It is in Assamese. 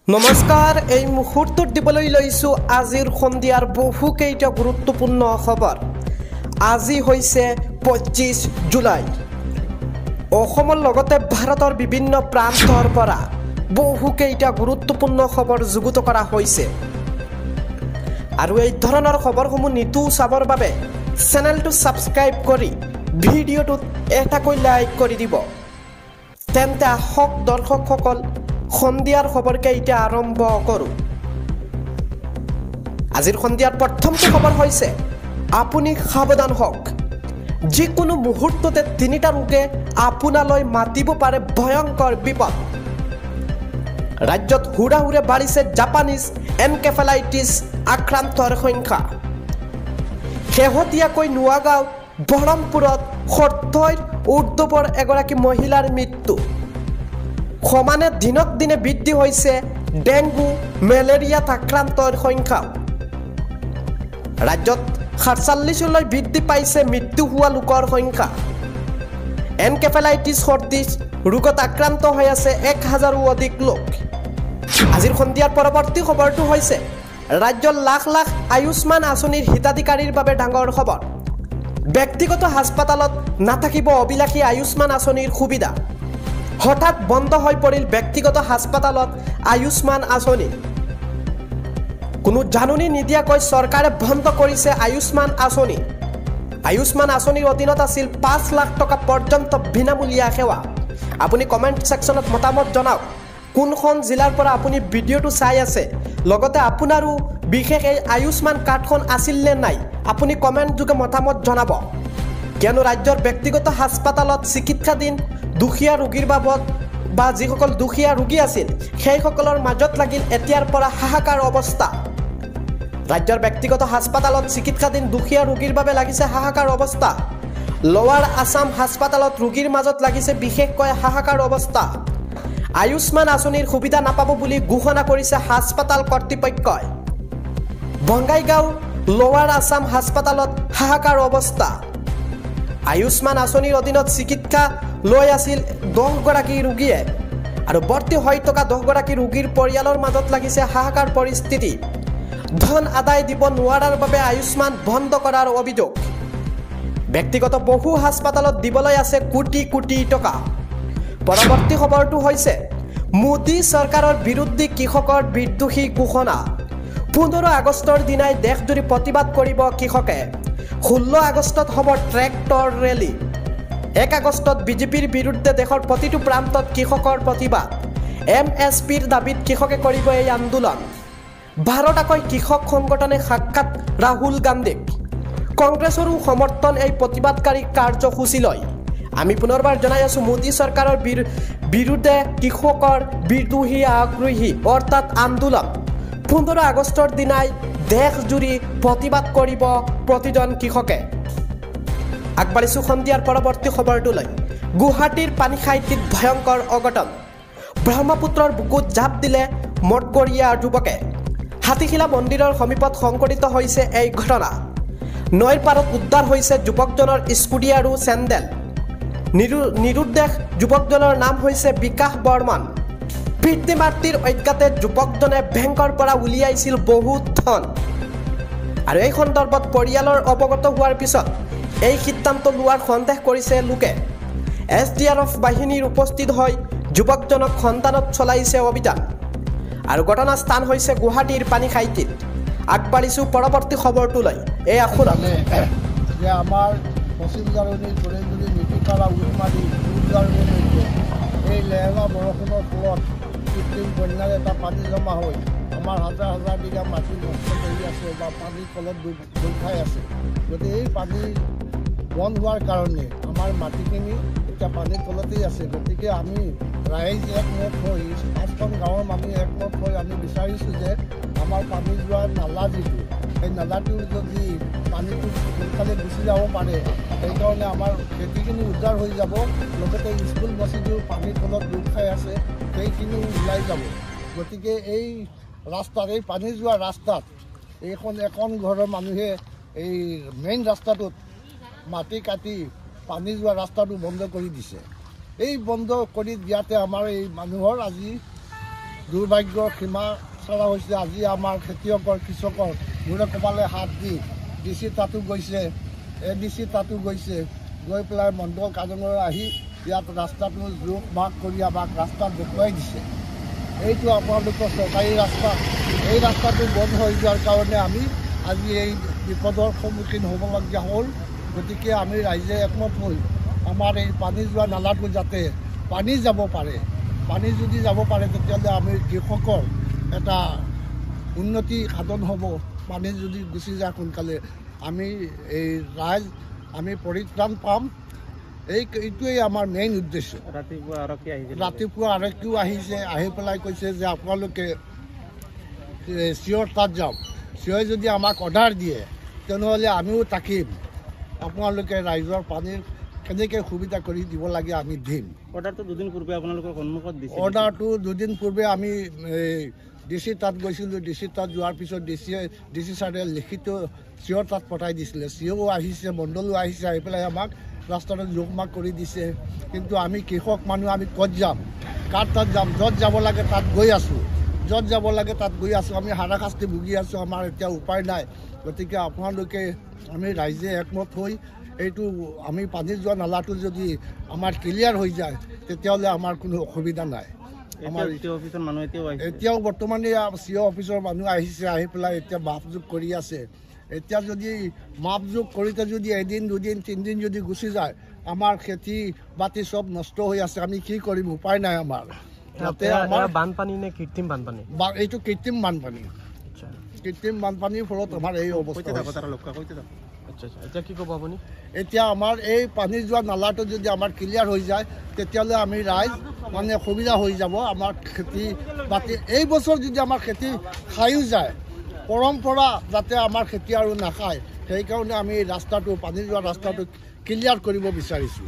নমস্কাৰ এই মুহূৰ্তত দিবলৈ লৈছো আজিৰ সন্ধিয়াৰ বহুকেইটা গুৰুত্বপূৰ্ণ খবৰ। আজি হৈছে 25 জুলাই। অসমৰ লগতে ভাৰতৰ বিভিন্ন প্ৰান্তৰ পৰা বহুকেইটা গুৰুত্বপূৰ্ণ খবৰ যুগুত কৰা হৈছে। আৰু এই ধৰণৰ খবৰসমূহ নিতৌ চাবৰ বাবে চেনেলটো সাবস্ক্ৰাইব কৰি ভিডিঅ'টোত এটাকৈ লাইক কৰি দিব। তেন্তে আহক দৰ্শকসকল সন্ধিয়াৰ খবৰকেইটা আৰম্ভ কৰোঁ। আজিৰ সন্ধিয়াৰ প্ৰথমটো খবৰ হৈছে আপুনি সাৱধান হওক। যিকোনো মুহূৰ্ততে তিনিটা ৰোগে আপোনালৈ মাতিব পাৰে ভয়ংকৰ বিপদ। ৰাজ্যত হুৰাহুৰে বাঢ়িছে জাপানীজ এনকেফেলাইটিছ আক্ৰান্তৰ সংখ্যা। শেহতীয়াকৈ নোৱাগাঁও বহৰমপুৰত 70ৰ ঊৰ্ধ্বৰ এগৰাকী মহিলাৰ মৃত্যু। সমানে দিনক দিনে বৃদ্ধি হৈছে ডেংগু মেলেৰিয়াত আক্ৰান্তৰ সংখ্যা। ৰাজ্যত 47লৈ বৃদ্ধি পাইছে মৃত্যু হোৱা লোকৰ সংখ্যা। এনকেফেলাইটিছ সদৃশ ৰোগত আক্ৰান্ত হৈ আছে 1000ৰো অধিক লোক। আজিৰ সন্ধিয়াৰ পৰৱৰ্তী খবৰটো হৈছে ৰাজ্যৰ লাখ লাখ আয়ুষ্মান আঁচনিৰ হিতাধিকাৰীৰ বাবে ডাঙৰ খবৰ। ব্যক্তিগত হাস্পাতালত নাথাকিব অবিলাসী আয়ুষ্মান আঁচনিৰ সুবিধা। হঠাৎ বন্ধ হৈ পৰিল ব্যক্তিগত হাস্পাতালত আয়ুষ্মান আঁচনি। কোনো জাননী নিদিয়াকৈ চৰকাৰে বন্ধ কৰিছে আয়ুষ্মান আঁচনি। আয়ুষ্মান আঁচনিৰ অধীনত আছিল 5 লাখ টকা পৰ্যন্ত বিনামূলীয়া সেৱা। আপুনি কমেণ্ট ছেকশ্যনত মতামত জনাওক কোনখন জিলাৰ পৰা আপুনি ভিডিঅ'টো চাই আছে, লগতে আপোনাৰো বিশেষ এই আয়ুষ্মান কাৰ্ডখন আছিল নে নাই আপুনি কমেণ্ট যোগে মতামত জনাব। কিয়নো ৰাজ্যৰ ব্যক্তিগত হাস্পাতালত চিকিৎসাধীন দুখীয়া ৰোগীৰ বাবদ বা যিসকল দুখীয়া ৰোগী আছিল সেইসকলৰ মাজত লাগিল এতিয়াৰ পৰা হাহাকাৰ অৱস্থা। ৰাজ্যৰ ব্যক্তিগত হাস্পাতালত চিকিৎসাধীন দুখীয়া ৰোগীৰ বাবে লাগিছে হাহাকাৰ অৱস্থা। লোৱাৰ আছাম হাস্পাতালত ৰোগীৰ মাজত লাগিছে বিশেষকৈ হাহাকাৰ অৱস্থা। আয়ুষ্মান আঁচনিৰ সুবিধা নাপাব বুলি ঘোষণা কৰিছে হাস্পাতাল কৰ্তৃপক্ষই। বঙাইগাঁও লোৱাৰ আছাম হাস্পাতালত হাহাকাৰ অৱস্থা। আয়ুষ্মান আঁচনিৰ অধীনত চিকিৎসা লৈ আছিল 10 গৰাকী ৰোগীয়ে আৰু ভৰ্তি হৈ থকা 10 গৰাকী ৰোগীৰ পৰিয়ালৰ মাজত লাগিছে হাহাকাৰ পৰিস্থিতি। ধন আদায় দিব নোৱাৰাৰ বাবে আয়ুষ্মান বন্ধ কৰাৰ অভিযোগ। ব্যক্তিগত বহু হাস্পাতালত দিবলৈ আছে কোটি কোটি টকা। পৰৱৰ্তী খবৰটো হৈছে মোদী চৰকাৰৰ বিৰুদ্ধে কৃষকৰ বিদ্ৰোহী ঘোষণা। 15 আগষ্টৰ দিনাই দেশজুৰি প্ৰতিবাদ কৰিব কৃষকে। 16 আগষ্টত হ'ব ট্ৰেক্টৰ ৰেলী। 1 আগষ্টত বিজেপিৰ বিৰুদ্ধে দেশৰ প্ৰতিটো প্ৰান্তত কৃষকৰ প্ৰতিবাদ। MSPৰ দাবীত কৃষকে কৰিব এই আন্দোলন। 12টাকৈ কৃষক সংগঠনে সাক্ষাৎ ৰাহুল গান্ধীক। কংগ্ৰেছৰো সমৰ্থন এই প্ৰতিবাদকাৰী কাৰ্যসূচীলৈ। আমি পুনৰবাৰ জনাই আছো মোদী চৰকাৰৰ বিৰুদ্ধে কৃষকৰ বিদ্ৰোহী আগ্ৰহী অৰ্থাৎ আন্দোলন। 15 আগষ্টৰ দিনাই দেশজুৰি প্ৰতিবাদ কৰিব প্ৰতিজন কৃষকে। আগবাঢ়িছো সন্ধিয়াৰ পৰৱৰ্তী খবৰটোলৈ। গুৱাহাটীৰ পানীখাইটিত ভয়ংকৰ অঘটন। ব্ৰহ্মপুত্ৰৰ বুকুত জাপ দিলে মঠগৰীয়া যুৱকে। হাতীখিলা মন্দিৰৰ সমীপত সংঘটিত হৈছে এই ঘটনা। নৈৰ পাৰত উদ্ধাৰ হৈছে যুৱকজনৰ স্কুটি আৰু চেণ্ডেল। নিৰুদ্দেশ যুৱকজনৰ নাম হৈছে বিকাশ বৰ্মন। পিতৃ মাতৃৰ অজ্ঞাতে যুৱকজনে বেংকৰ পৰা উলিয়াইছিল বহুত ধন। আৰু এই সন্দৰ্ভত পৰিয়ালৰ অৱগত হোৱাৰ পিছত এই সিদ্ধান্ত লোৱাৰ সন্দেহ কৰিছে লোকে। SDRF বাহিনীৰ উপস্থিত হৈ যুৱকজনক সন্ধানত চলাইছে অভিযান। আৰু ঘটনাস্থান হৈছে গুৱাহাটীৰ পানীখাইটিত। আগবাঢ়িছো পৰৱৰ্তী খবৰটোলৈ। এই আসুৰত যে আমাৰ পশ্চিম জাৰণিৰ গৰেজুৰি নীতিপাৰা উলমাৰী জাৰণিলৈকে এই লেহেমা বৰষুণৰ ফলত কৃত্ৰিম বন্যাৰ এটা পানী জমা হৈ আমাৰ হাজাৰ হাজাৰ বিঘা মাটি নষ্ট কৰি আছে বা পানীৰ ফলত ডুব খাই আছে। গতিকে এই পানী বন্ধ হোৱাৰ কাৰণে আমাৰ মাটিখিনি এতিয়া পানীৰ তলতেই আছে। গতিকে আমি ৰাইজ একমত হৈ 5খন গাঁৱৰ মানুহ একমত হৈ আমি বিচাৰিছোঁ যে আমাৰ পানী যোৱাৰ নালা যিটো সেই নালাটোৰ যদি পানীটো সোনকালে গুচি যাব পাৰে সেইকাৰণে আমাৰ খেতিখিনি উদ্ধাৰ হৈ যাব, লগতে স্কুল মছজিদো পানীৰ তলত ডুব খাই আছে সেইখিনিও ওলাই যাব। গতিকে এই ৰাস্তাত এই পানী যোৱা ৰাস্তাত এখন ঘৰৰ মানুহে এই মেইন ৰাস্তাটোত মাটি কাটি পানী যোৱা ৰাস্তাটো বন্ধ কৰি দিছে। এই বন্ধ কৰি দিয়াতে আমাৰ এই মানুহৰ আজি দুৰ্ভাগ্যৰ সীমা চৰা হৈছে। আজি আমাৰ খেতিয়কৰ কৃষকৰ মূৰে কপালে হাত দি DC তাতো গৈছে, ADC তাতো গৈছে, গৈ পেলাই মণ্ডল কাজলৈ আহি ইয়াত ৰাস্তাটো জোখ মাখ কৰি আমাক ৰাস্তা দেখুৱাই দিছে। এইটো আপোনালোকৰ চৰকাৰী ৰাস্তা, এই ৰাস্তাটো বন্ধ হৈ যোৱাৰ কাৰণে আমি আজি এই বিপদৰ সন্মুখীন হ'বলগীয়া হ'ল। গতিকে আমি ৰাইজে একমত হৈ আমাৰ এই পানী যোৱা নালাটো যাতে পানী যাব পাৰে, পানী যদি যাব পাৰে তেতিয়াহ'লে আমি কৃষকৰ এটা উন্নতি সাধন হ'ব। পানী যদি গুচি যায় সোনকালে আমি এই ৰাইজ আমি পৰিত্ৰাণ পাম। এইটোৱেই আমাৰ মেইন উদ্দেশ্য। ৰাতিপুৱা আৰক্ষীও আহিছে, আহি পেলাই কৈছে যে আপোনালোকে চিঅ'ৰ তাত যাওক, চিঅ'ই যদি আমাক অৰ্ডাৰ দিয়ে তেনেহ'লে আমিও থাকিম, আপোনালোকে ৰাইজৰ পানীৰ কেনেকৈ সুবিধা কৰি দিব লাগে আমি দিম। অৰ্ডাৰটো দুদিন পূৰ্বে আপোনালোকৰ সন্মুখত দিছে। অৰ্ডাৰটো দুদিন পূৰ্বে আমি DC তাত গৈছিলোঁ। DC তাত যোৱাৰ পিছত DC ছাৰে লিখিত চিঅ'ৰ তাত পঠাই দিছিলে। চিঅ'ও আহিছে, মণ্ডলো আহিছে, আহি পেলাই আমাক ৰাস্তাটো জোখমাখ কৰি দিছে। কিন্তু আমি কৃষক মানুহ, আমি ক'ত যাম, কাৰ তাত যাম? য'ত যাব লাগে তাত গৈ আছোঁ, য'ত যাব লাগে তাত গৈ আছোঁ। আমি হাৰাশাস্তি ভুগি আছোঁ, আমাৰ এতিয়া উপায় নাই। গতিকে আপোনালোকে আমি ৰাইজে একমত হৈ এইটো আমি পানী যোৱা নালাটো যদি আমাৰ ক্লিয়াৰ হৈ যায় তেতিয়াহ'লে আমাৰ কোনো অসুবিধা নাই। আমাৰ এতিয়াও বৰ্তমানে চিঅ' অফিচৰ মানুহ আহিছে, আহি পেলাই এতিয়া মাপজোখ কৰি আছে। এতিয়া যদি মাপজোখ কৰোঁতে যদি এদিন দুদিন তিনিদিন যদি গুচি যায়, আমাৰ খেতি বাতি চব নষ্ট হৈ আছে। আমি কি কৰিম, উপায় নাই আমাৰ। তাতে আমাৰ বানপানী নে কৃত্ৰিম বানপানী? এইটো কৃত্ৰিম বানপানী, কৃত্ৰিম বানপানীৰ ফলত আমাৰ এই অৱস্থা। এতিয়া কি ক'ব আপুনি? এতিয়া আমাৰ এই পানী যোৱা নালাটো যদি আমাৰ ক্লিয়াৰ হৈ যায় তেতিয়াহ'লে আমি ৰাইজ মানে সুবিধা হৈ যাব। আমাৰ খেতি বাতি এই বছৰ যদি আমাৰ খেতি খায়ো যায়, পৰম্পৰা যাতে আমাৰ খেতি আৰু নাখায়, সেইকাৰণে আমি ৰাস্তাটো পানী যোৱা ৰাস্তাটো ক্লিয়াৰ কৰিব বিচাৰিছোঁ।